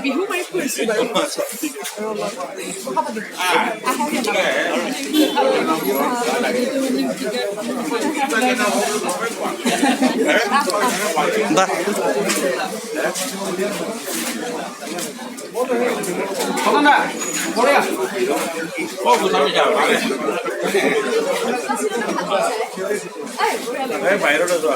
বিহু মাৰি ফুৰিছোঁ বাৰু বাহিৰত আছো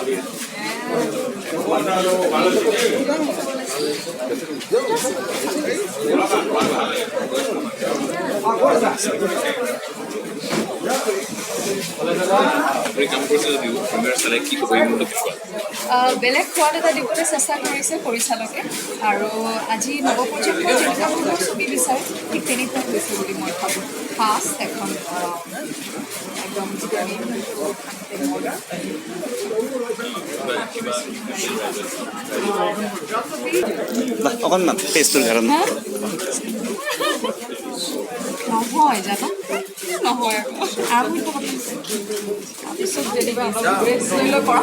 বেলেগ সোৱাদ এটা দিবলৈ চেষ্টা কৰিছে পৰিচালকে আৰু আজি নৱপ্ৰজন্মৰ যেনেকুৱা ধৰণৰ ছবি বিচাৰে ঠিক তেনেকুৱা হৈছে বুলি মই ভাবোঁ ফাষ্ট এখন একদম অকণমান পেজটোৰ কাৰণে নহয় জানা নহয় আৰু তাৰপিছত যেনিবা অলপ কৰা